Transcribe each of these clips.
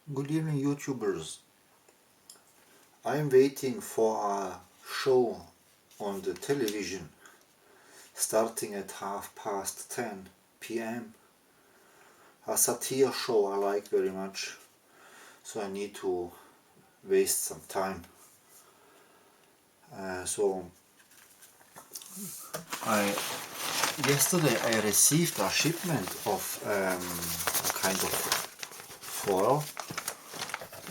Good evening, YouTubers. I'm waiting for a show on the television starting at 10:30 p.m. A satire show I like very much, so I need to waste some time. So yesterday I received a shipment of a kind of foil.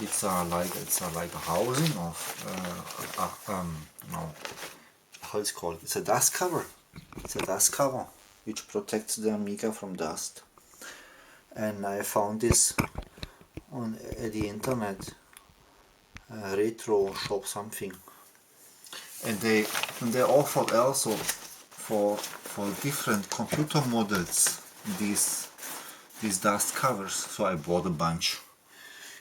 It's like a housing of no, how it's called. It's a dust cover. It's a dust cover which protects the Amiga from dust. And I found this on the internet, retro shop something, and they offered also for different computer models these dust covers. So I bought a bunch,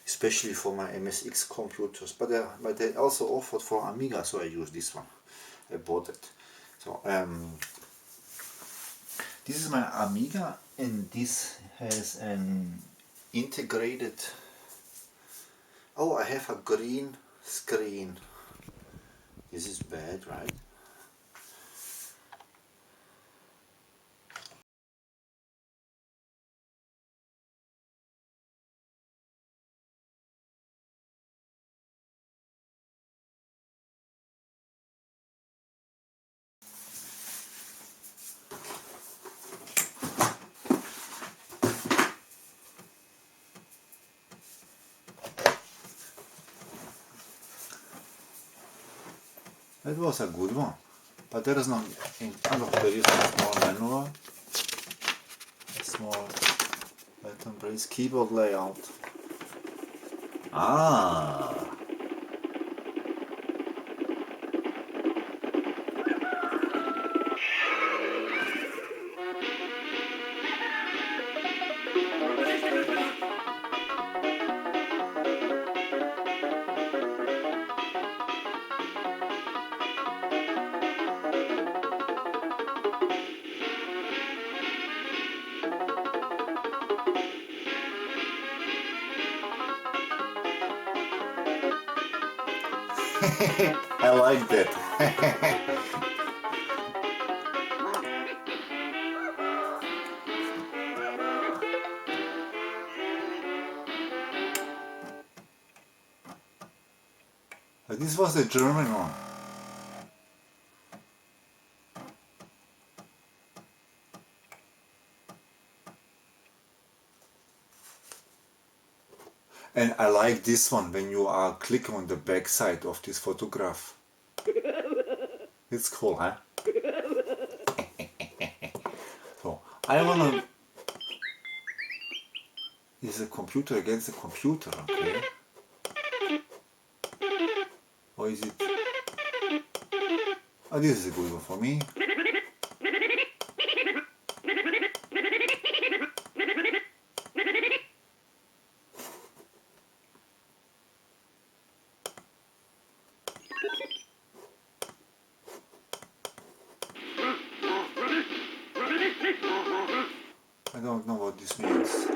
especially for my MSX computers. But they also offered for Amiga, so I used this one. I bought it. So this is my Amiga, and this has an integrated. Oh, I have a green screen. This is bad, right? That was a good one, but there is no. There is a small manual, a small button press keyboard layout. Ah. I like that. This was the German one. And I like this one when you are clicking on the back side of this photograph. It's cool, huh? So I wanna. This is a computer against a computer, okay? Or is it? Oh, this is a good one for me. I don't know what this means.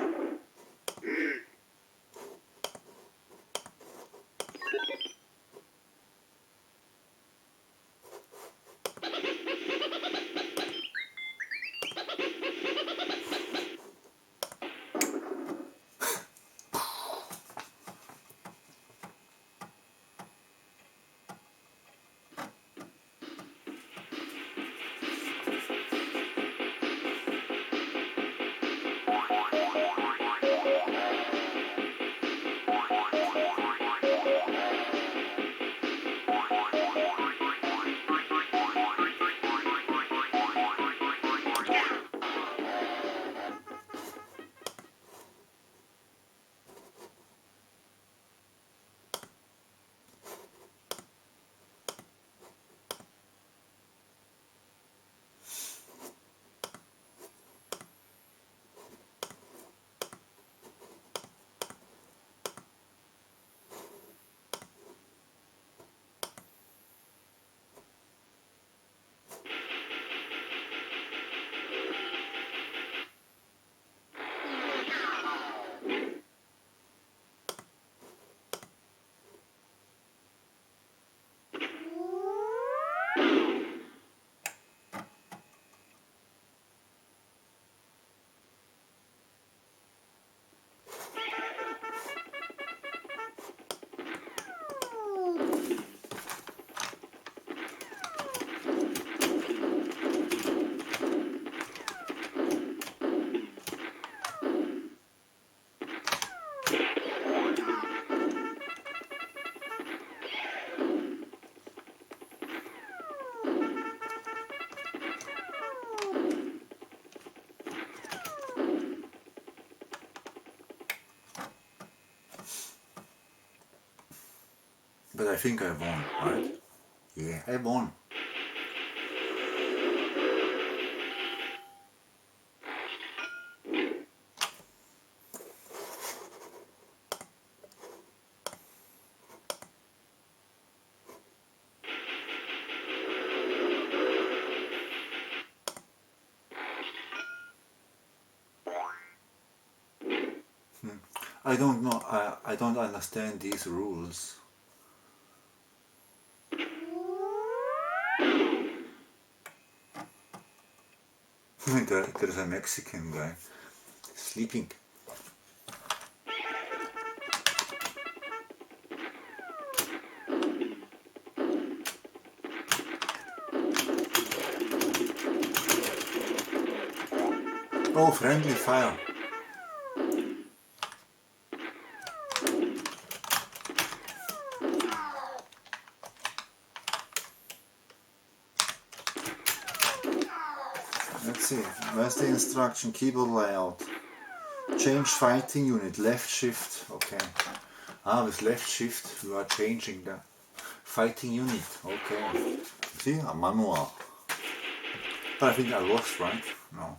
But I think I won, right? Yeah, I won. I don't know, I don't understand these rules. There's a Mexican guy sleeping. Oh, friendly fire. Let's see, where's the instruction? Keyboard layout. Change fighting unit, left shift, okay. Ah, with left shift you are changing the fighting unit, okay. See, a manual. But I think I lost, right? No.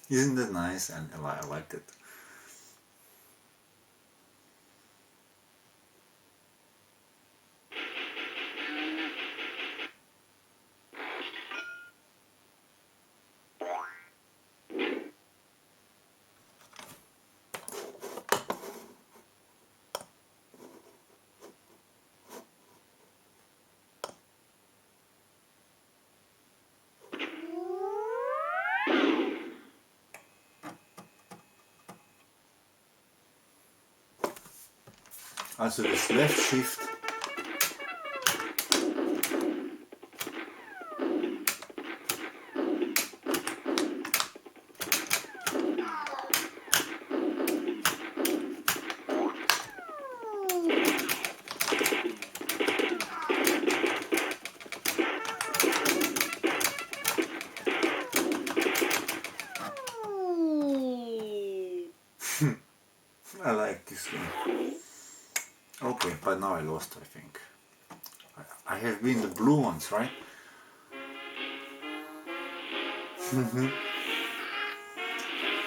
Isn't that nice? And I liked it. Also das left shift. I like this game. Okay, but now I lost, I think. I have been the blue ones, right?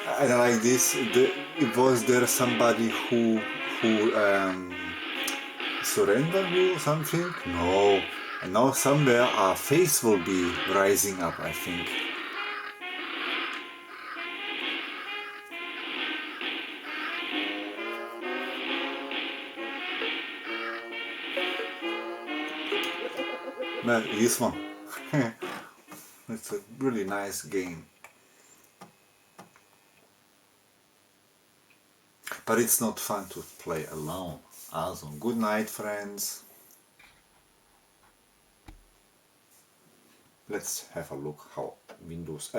I like this. Was there somebody who surrendered you or something? No. And now somewhere our face will be rising up, I think. Well, this one. It's a really nice game. But it's not fun to play alone. Also, good night, friends. Let's have a look how Windows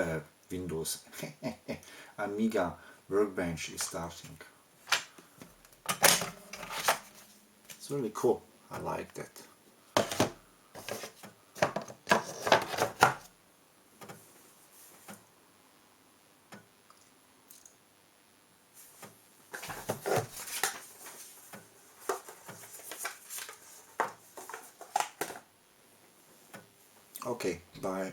Amiga Workbench is starting. It's really cool. I like that. Okay, bye.